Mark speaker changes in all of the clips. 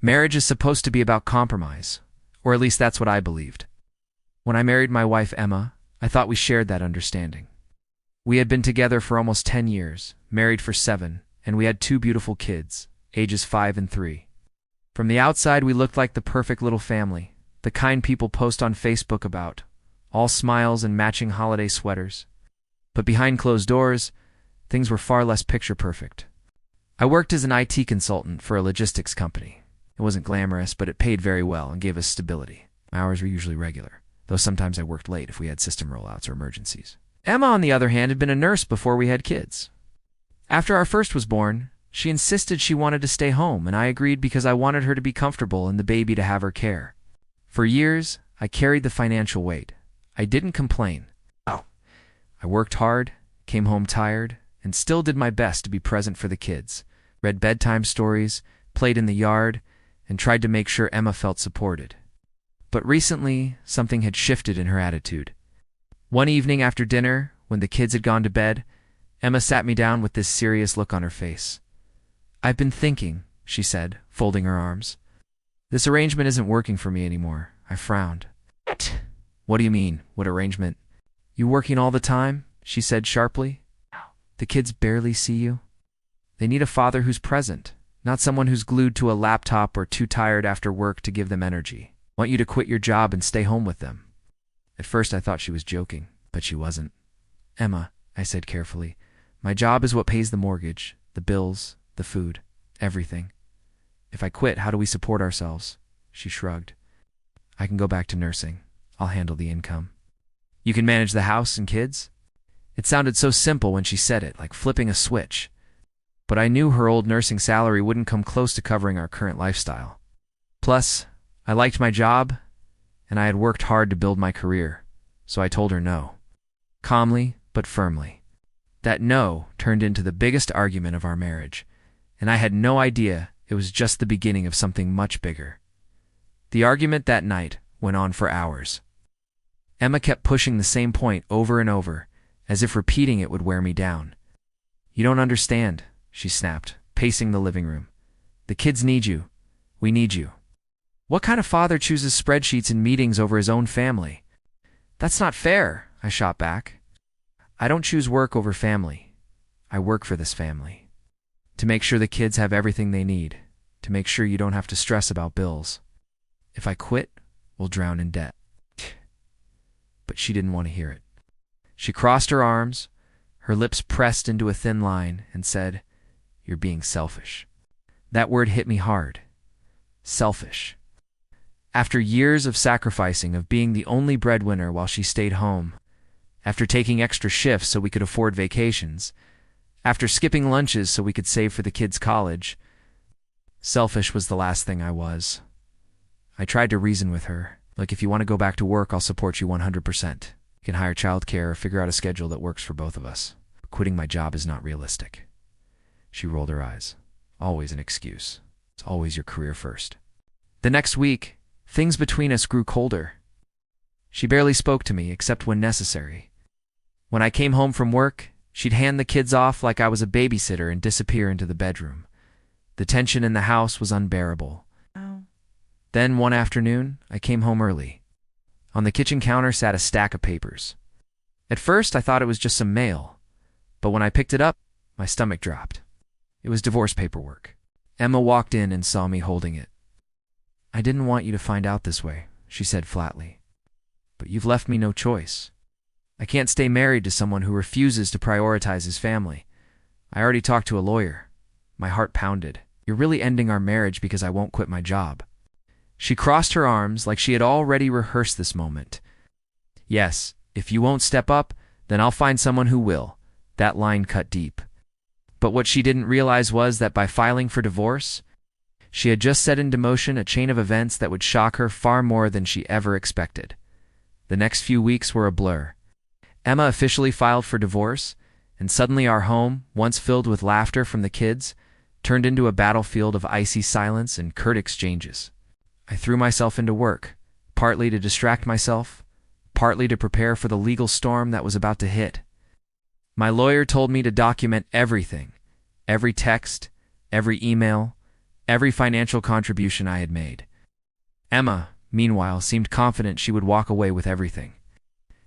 Speaker 1: Marriage is supposed to be about compromise, or at least that's what I believed. When I married my wife, Emma, I thought we shared that understanding. We had been together for almost 10 years, married for 7, and we had 2 beautiful kids, ages 5 and 3. From the outside, we looked like the perfect little family, the kind people post on Facebook about, all smiles and matching holiday sweaters. But behind closed doors, things were far less picture perfect. I worked as an IT consultant for a logistics company. It wasn't glamorous, but it paid very well and gave us stability. My hours were usually regular, though sometimes I worked late if we had system rollouts or emergencies. Emma, on the other hand, had been a nurse before we had kids. After our first was born, she insisted she wanted to stay home, and I agreed because I wanted her to be comfortable and the baby to have her care. For years, I carried the financial weight. I didn't complain. I worked hard, came home tired, and still did my best to be present for the kids, read bedtime stories, played in the yard, and tried to make sure Emma felt supported. But recently, something had shifted in her attitude. One evening after dinner, when the kids had gone to bed, Emma sat me down with this serious look on her face. "I've been thinking," she said, folding her arms. "This arrangement isn't working for me anymore." I frowned. "What do you mean, what arrangement?" "You working all the time?" she said sharply. "The kids barely see you. They need a father who's present, not someone who's glued to a laptop or too tired after work to give them energy. I want you to quit your job and stay home with them." At first I thought she was joking, but she wasn't. "Emma," I said carefully, "my job is what pays the mortgage, the bills, the food, everything. If I quit, how do we support ourselves?" She shrugged. "I can go back to nursing. I'll handle the income." "You can manage the house and kids?" It sounded so simple when she said it, like flipping a switch. But I knew her old nursing salary wouldn't come close to covering our current lifestyle. Plus, I liked my job, and I had worked hard to build my career, so I told her no. Calmly, but firmly. That no turned into the biggest argument of our marriage, and I had no idea it was just the beginning of something much bigger. The argument that night went on for hours. Emma kept pushing the same point over and over, as if repeating it would wear me down. "You don't understand," she snapped, pacing the living room. "The kids need you. We need you. What kind of father chooses spreadsheets and meetings over his own family?" "That's not fair," I shot back. "I don't choose work over family. I work for this family. To make sure the kids have everything they need. To make sure you don't have to stress about bills. If I quit, we'll drown in debt." But she didn't want to hear it. She crossed her arms, her lips pressed into a thin line, and said, "You're being selfish." That word hit me hard. Selfish. After years of sacrificing, of being the only breadwinner while she stayed home, after taking extra shifts so we could afford vacations, after skipping lunches so we could save for the kids' college, selfish was the last thing I was. I tried to reason with her. Like, if you want to go back to work, I'll support you 100%. You can hire childcare or figure out a schedule that works for both of us. Quitting my job is not realistic. She rolled her eyes. Always an excuse. It's always your career first. The next week, things between us grew colder. She barely spoke to me, except when necessary. When I came home from work, she'd hand the kids off like I was a babysitter and disappear into the bedroom. The tension in the house was unbearable. Then one afternoon, I came home early. On the kitchen counter sat a stack of papers. At first, I thought it was just some mail, but when I picked it up, my stomach dropped. It was divorce paperwork. Emma walked in and saw me holding it. "I didn't want you to find out this way," she said flatly. "But you've left me no choice. I can't stay married to someone who refuses to prioritize his family. I already talked to a lawyer." My heart pounded. "You're really ending our marriage because I won't quit my job." She crossed her arms like she had already rehearsed this moment. "Yes, if you won't step up, then I'll find someone who will." That line cut deep. But what she didn't realize was that by filing for divorce, she had just set into motion a chain of events that would shock her far more than she ever expected. The next few weeks were a blur. Emma officially filed for divorce, and suddenly our home, once filled with laughter from the kids, turned into a battlefield of icy silence and curt exchanges. I threw myself into work, partly to distract myself, partly to prepare for the legal storm that was about to hit. My lawyer told me to document everything, every text, every email, every financial contribution I had made. Emma, meanwhile, seemed confident she would walk away with everything.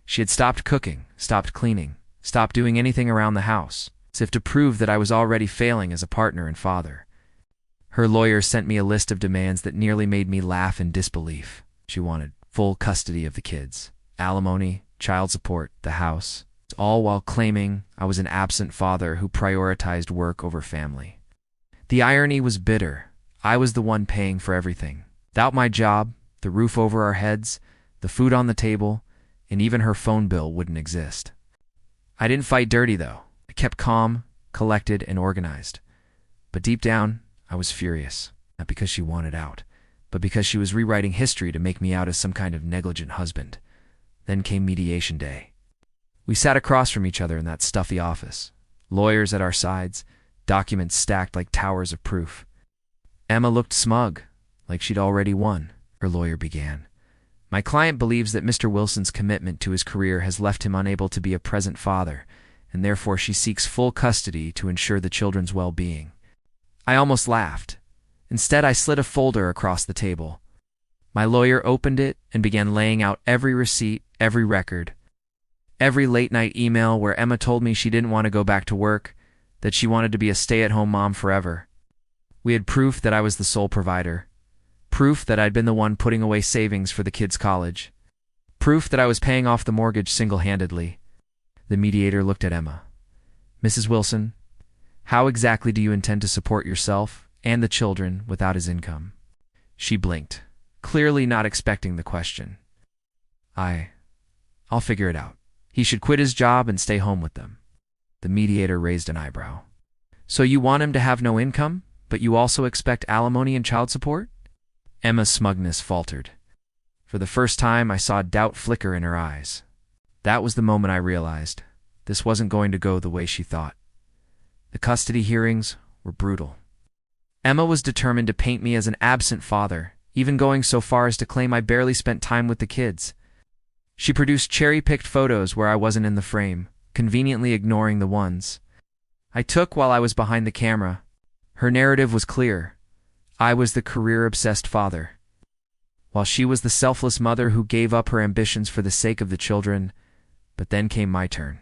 Speaker 1: She had stopped cooking, stopped cleaning, stopped doing anything around the house, as if to prove that I was already failing as a partner and father. Her lawyer sent me a list of demands that nearly made me laugh in disbelief. She wanted full custody of the kids, alimony, child support, the house, all while claiming I was an absent father who prioritized work over family. The irony was bitter. I was the one paying for everything. Without my job, the roof over our heads, the food on the table, and even her phone bill wouldn't exist. I didn't fight dirty, though. I kept calm, collected, and organized. But deep down, I was furious, not because she wanted out, but because she was rewriting history to make me out as some kind of negligent husband. Then came mediation day. We sat across from each other in that stuffy office, lawyers at our sides, documents stacked like towers of proof. Emma looked smug, like she'd already won. Her lawyer began. My client believes that Mr. Wilson's commitment to his career has left him unable to be a present father, and therefore she seeks full custody to ensure the children's well-being. I almost laughed. Instead, I slid a folder across the table. My lawyer opened it and began laying out every receipt, every record, every late-night email where Emma told me she didn't want to go back to work, that she wanted to be a stay-at-home mom forever. We had proof that I was the sole provider, proof that I'd been the one putting away savings for the kids' college, proof that I was paying off the mortgage single-handedly. The mediator looked at Emma. Mrs. Wilson, how exactly do you intend to support yourself and the children without his income? She blinked, clearly not expecting the question. I'll figure it out. He should quit his job and stay home with them. The mediator raised an eyebrow. So you want him to have no income, but you also expect alimony and child support? Emma's smugness faltered. For the first time, I saw doubt flicker in her eyes. That was the moment I realized this wasn't going to go the way she thought. The custody hearings were brutal. Emma was determined to paint me as an absent father, even going so far as to claim I barely spent time with the kids. She produced cherry-picked photos where I wasn't in the frame, conveniently ignoring the ones I took while I was behind the camera. Her narrative was clear. I was the career-obsessed father, while she was the selfless mother who gave up her ambitions for the sake of the children. But then came my turn.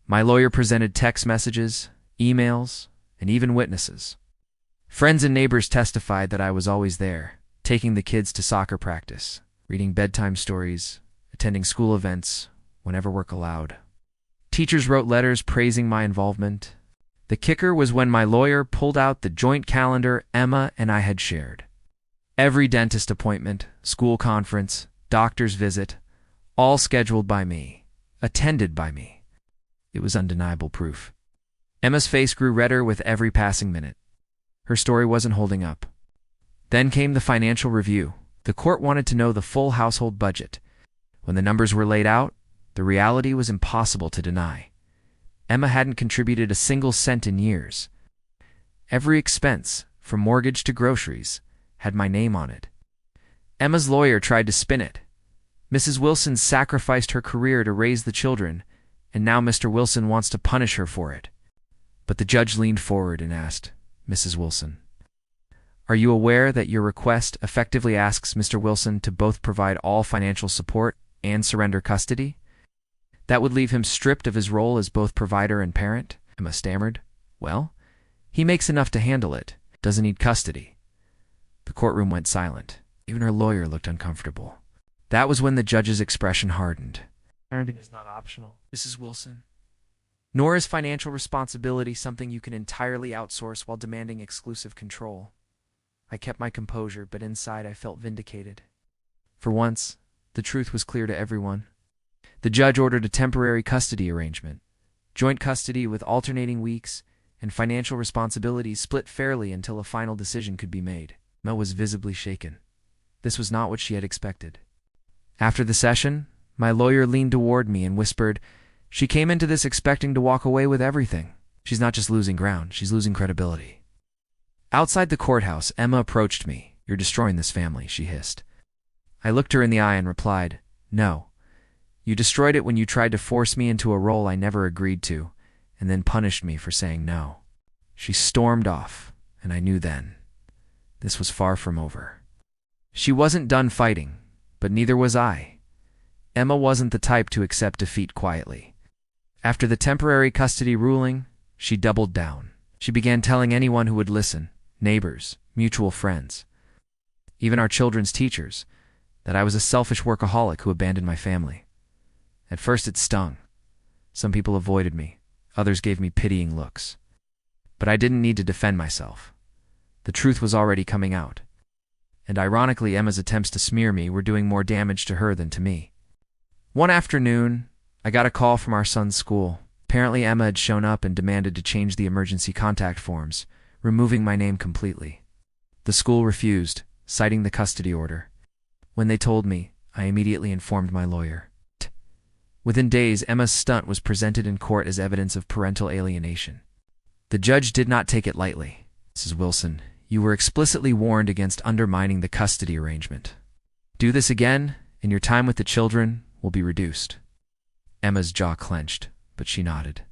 Speaker 1: My lawyer presented text messages, emails, and even witnesses. Friends and neighbors testified that I was always there, taking the kids to soccer practice, reading bedtime stories, attending school events whenever work allowed. Teachers wrote letters praising my involvement. The kicker was when my lawyer pulled out the joint calendar Emma and I had shared. Every dentist appointment, school conference, doctor's visit, all scheduled by me, attended by me. It was undeniable proof. Emma's face grew redder with every passing minute. Her story wasn't holding up. Then came the financial review. The court wanted to know the full household budget. When the numbers were laid out, the reality was impossible to deny. Emma hadn't contributed a single cent in years. Every expense, from mortgage to groceries, had my name on it. Emma's lawyer tried to spin it. Mrs. Wilson sacrificed her career to raise the children, and now Mr. Wilson wants to punish her for it. But the judge leaned forward and asked, Mrs. Wilson, are you aware that your request effectively asks Mr. Wilson to both provide all financial support and surrender custody? That would leave him stripped of his role as both provider and parent? Emma stammered. Well, he makes enough to handle it. Doesn't need custody. The courtroom went silent. Even her lawyer looked uncomfortable. That was when the judge's expression hardened. Parenting is not optional, Mrs. Wilson. Nor is financial responsibility something you can entirely outsource while demanding exclusive control. I kept my composure, but inside I felt vindicated. For once, the truth was clear to everyone. The judge ordered a temporary custody arrangement, joint custody with alternating weeks, and financial responsibilities split fairly until a final decision could be made. Emma was visibly shaken. This was not what she had expected. After the session, my lawyer leaned toward me and whispered, she came into this expecting to walk away with everything. She's not just losing ground, she's losing credibility. Outside the courthouse, Emma approached me. You're destroying this family, she hissed. I looked her in the eye and replied, no. You destroyed it when you tried to force me into a role I never agreed to, and then punished me for saying no. She stormed off, and I knew then. this was far from over. She wasn't done fighting, but neither was I. Emma wasn't the type to accept defeat quietly. After the temporary custody ruling, she doubled down. She began telling anyone who would listen, neighbors, mutual friends, even our children's teachers, that I was a selfish workaholic who abandoned my family. At first it stung. Some people avoided me, others gave me pitying looks. But I didn't need to defend myself. The truth was already coming out. And ironically, Emma's attempts to smear me were doing more damage to her than to me. One afternoon, I got a call from our son's school. Apparently Emma had shown up and demanded to change the emergency contact forms, removing my name completely. The school refused, citing the custody order. When they told me, I immediately informed my lawyer. Within days, Emma's stunt was presented in court as evidence of parental alienation. The judge did not take it lightly. Mrs. Wilson, you were explicitly warned against undermining the custody arrangement. Do this again, and your time with the children will be reduced. Emma's jaw clenched, but she nodded.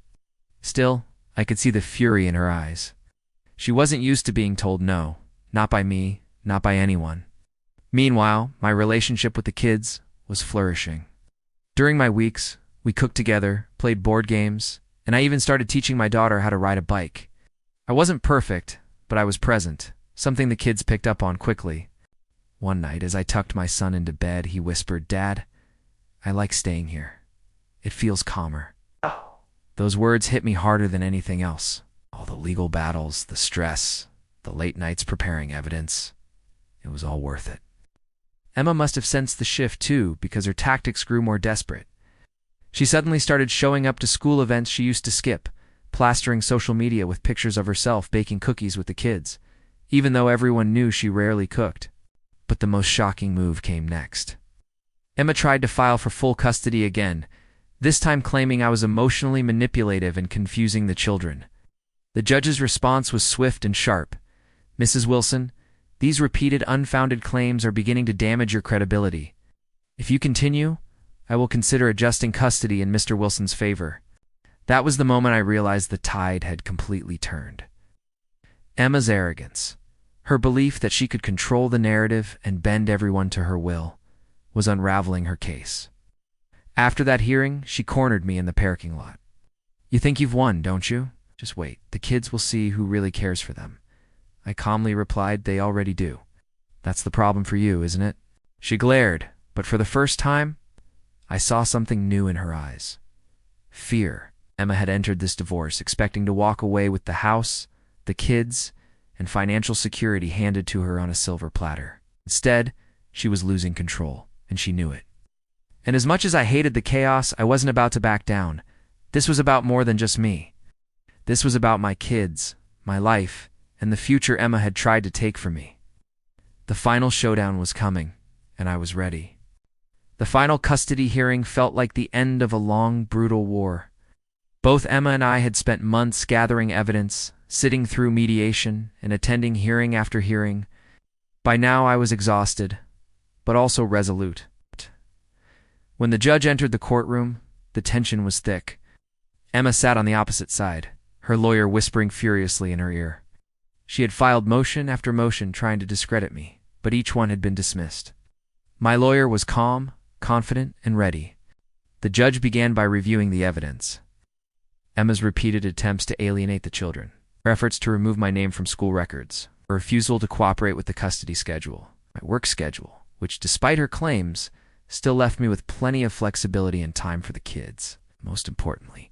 Speaker 1: Still, I could see the fury in her eyes. She wasn't used to being told no, not by me, not by anyone. Meanwhile, my relationship with the kids was flourishing. During my weeks, we cooked together, played board games, and I even started teaching my daughter how to ride a bike. I wasn't perfect, but I was present, something the kids picked up on quickly. One night, as I tucked my son into bed, he whispered, "Dad, I like staying here. It feels calmer." Those words hit me harder than anything else. All the legal battles, the stress, the late nights preparing evidence. It was all worth it. Emma must have sensed the shift too, because her tactics grew more desperate. She suddenly started showing up to school events she used to skip, plastering social media with pictures of herself baking cookies with the kids, even though everyone knew she rarely cooked. But the most shocking move came next. Emma tried to file for full custody again, this time claiming I was emotionally manipulative and confusing the children. The judge's response was swift and sharp. "Mrs. Wilson, these repeated unfounded claims are beginning to damage your credibility. If you continue, I will consider adjusting custody in Mr. Wilson's favor." That was the moment I realized the tide had completely turned. Emma's arrogance, her belief that she could control the narrative and bend everyone to her will, was unraveling her case. After that hearing, she cornered me in the parking lot. "You think you've won, don't you? Just wait. The kids will see who really cares for them." I calmly replied, "They already do." "That's the problem for you, isn't it?" She glared, but for the first time, I saw something new in her eyes. Fear. Emma had entered this divorce expecting to walk away with the house, the kids, and financial security handed to her on a silver platter. Instead, she was losing control, and she knew it. And as much as I hated the chaos, I wasn't about to back down. This was about more than just me. This was about my kids, my life, and the future Emma had tried to take from me. The final showdown was coming, and I was ready. The final custody hearing felt like the end of a long, brutal war. Both Emma and I had spent months gathering evidence, sitting through mediation, and attending hearing after hearing. By now I was exhausted, but also resolute. When the judge entered the courtroom, the tension was thick. Emma sat on the opposite side, her lawyer whispering furiously in her ear. She had filed motion after motion trying to discredit me, but each one had been dismissed. My lawyer was calm, confident, and ready. The judge began by reviewing the evidence. Emma's repeated attempts to alienate the children, her efforts to remove my name from school records, her refusal to cooperate with the custody schedule, my work schedule, which, despite her claims, still left me with plenty of flexibility and time for the kids. Most importantly,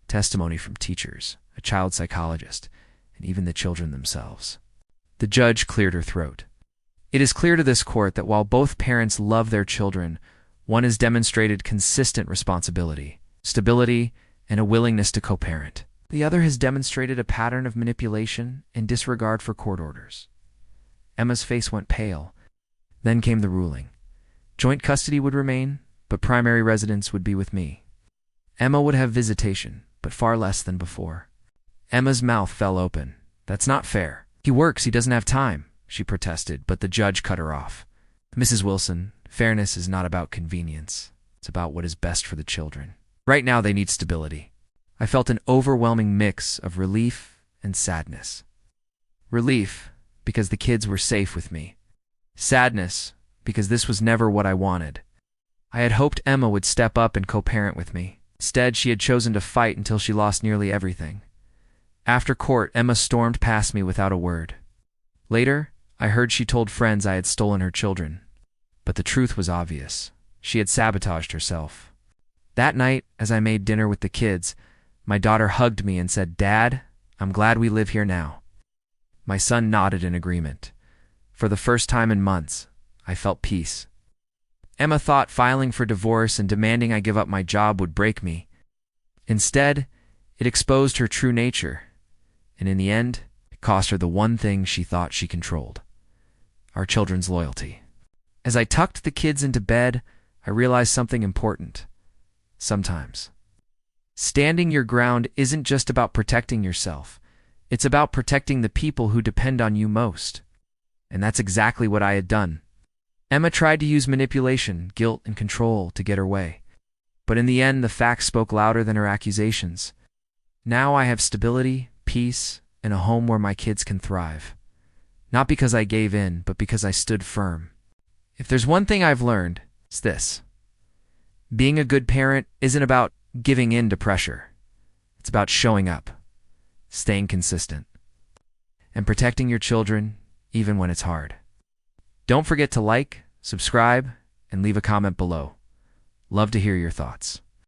Speaker 1: testimony from teachers, a child psychologist, and even the children themselves. The judge cleared her throat. "It is clear to this court that while both parents love their children, one has demonstrated consistent responsibility, stability, and a willingness to co-parent. The other has demonstrated a pattern of manipulation and disregard for court orders." Emma's face went pale. Then came the ruling. Joint custody would remain, but primary residence would be with me. Emma would have visitation, but far less than before. Emma's mouth fell open. "That's not fair. He works, he doesn't have time," she protested, but the judge cut her off. "Mrs. Wilson, fairness is not about convenience. It's about what is best for the children. Right now they need stability." I felt an overwhelming mix of relief and sadness. Relief, because the kids were safe with me. Sadness, because this was never what I wanted. I had hoped Emma would step up and co-parent with me. Instead, she had chosen to fight until she lost nearly everything. After court, Emma stormed past me without a word. Later, I heard she told friends I had stolen her children. But the truth was obvious. She had sabotaged herself. That night, as I made dinner with the kids, my daughter hugged me and said, "Dad, I'm glad we live here now." My son nodded in agreement. For the first time in months, I felt peace. Emma thought filing for divorce and demanding I give up my job would break me. Instead, it exposed her true nature, and in the end, it cost her the one thing she thought she controlled: our children's loyalty. As I tucked the kids into bed, I realized something important. Sometimes, standing your ground isn't just about protecting yourself. It's about protecting the people who depend on you most. And that's exactly what I had done. Emma tried to use manipulation, guilt, and control to get her way. But in the end, the facts spoke louder than her accusations. Now I have stability, peace, and a home where my kids can thrive. Not because I gave in, but because I stood firm. If there's one thing I've learned, it's this. Being a good parent isn't about giving in to pressure. It's about showing up, staying consistent, and protecting your children even when it's hard. Don't forget to like, subscribe, and leave a comment below. Love to hear your thoughts.